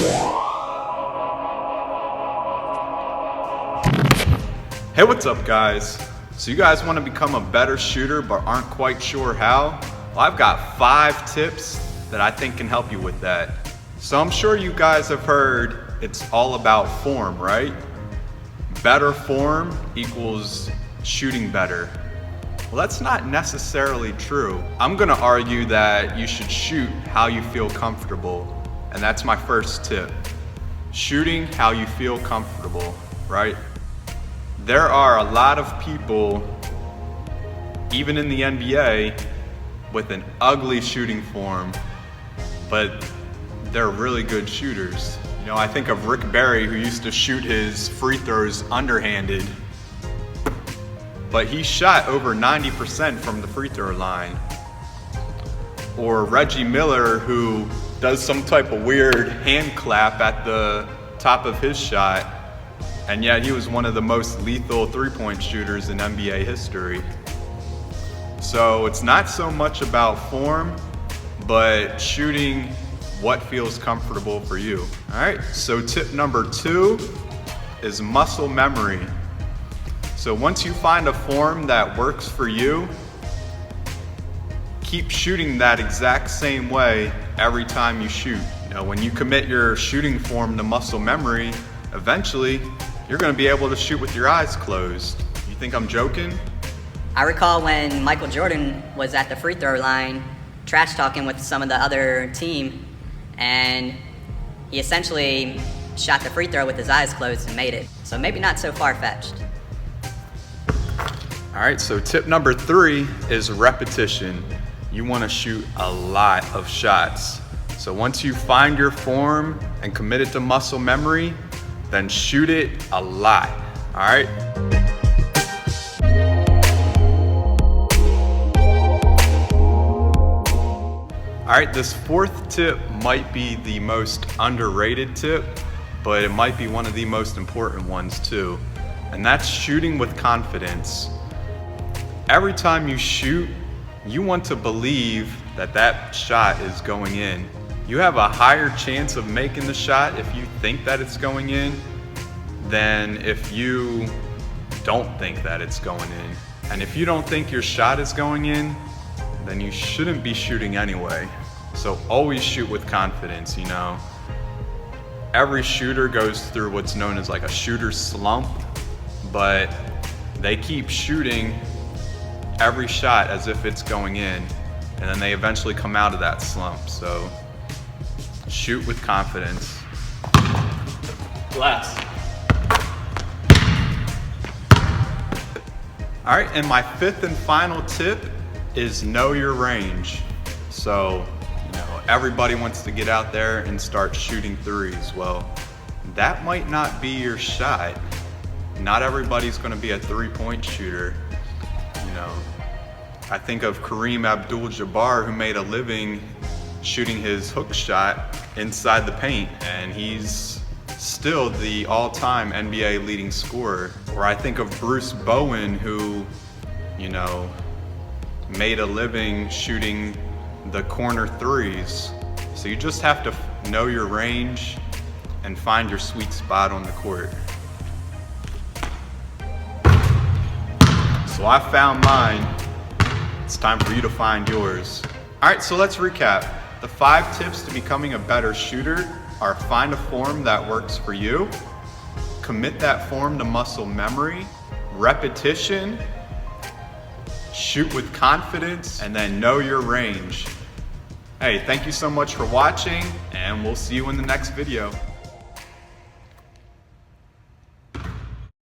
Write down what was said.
Hey, what's up guys? So you guys want to become a better shooter but aren't quite sure how? Well, I've got 5 tips that I think can help you with that. So I'm sure you guys have heard it's all about form, right? Better form equals shooting better. Well, that's not necessarily true. I'm gonna argue that you should shoot how you feel comfortable, and that's my first tip. Shooting how you feel comfortable, right? There are a lot of people, even in the NBA, with an ugly shooting form, but they're really good shooters. You know, I think of Rick Barry, who used to shoot his free throws underhanded, but he shot over 90% from the free throw line. Or Reggie Miller, who does some type of weird hand clap at the top of his shot, and yet he was one of the most lethal three-point shooters in NBA history. So it's not so much about form, but shooting what feels comfortable for you. All right, so tip number 2 is muscle memory. So once you find a form that works for you, keep shooting that exact same way every time you shoot. You know, when you commit your shooting form to muscle memory, eventually you're gonna be able to shoot with your eyes closed. You think I'm joking? I recall when Michael Jordan was at the free throw line trash talking with some of the other team, and he essentially shot the free throw with his eyes closed and made it. So maybe not so far-fetched. All right, so tip number 3 is repetition. You wanna shoot a lot of shots. So once you find your form and commit it to muscle memory, then shoot it a lot, all right? All right, this 4th tip might be the most underrated tip, but it might be one of the most important ones too, and that's shooting with confidence. Every time you shoot, you want to believe that that shot is going in. You have a higher chance of making the shot if you think that it's going in than if you don't think that it's going in. And if you don't think your shot is going in, then you shouldn't be shooting anyway. So always shoot with confidence, you know. Every shooter goes through what's known as like a shooter slump, but they keep shooting every shot as if it's going in, and then they eventually come out of that slump. So shoot with confidence. Glass. All right, and my 5th and final tip is know your range. So, you know, everybody wants to get out there and start shooting threes. Well, that might not be your shot. Not everybody's gonna be a three-point shooter. You know, I think of Kareem Abdul-Jabbar, who made a living shooting his hook shot inside the paint, and he's still the all-time NBA leading scorer. Or I think of Bruce Bowen, who, you know, made a living shooting the corner threes. So you just have to know your range and find your sweet spot on the court. So I found mine. It's time for you to find yours. All right, so let's recap. The 5 tips to becoming a better shooter are: find a form that works for you, commit that form to muscle memory, repetition, shoot with confidence, and then know your range. Hey, thank you so much for watching, and we'll see you in the next video.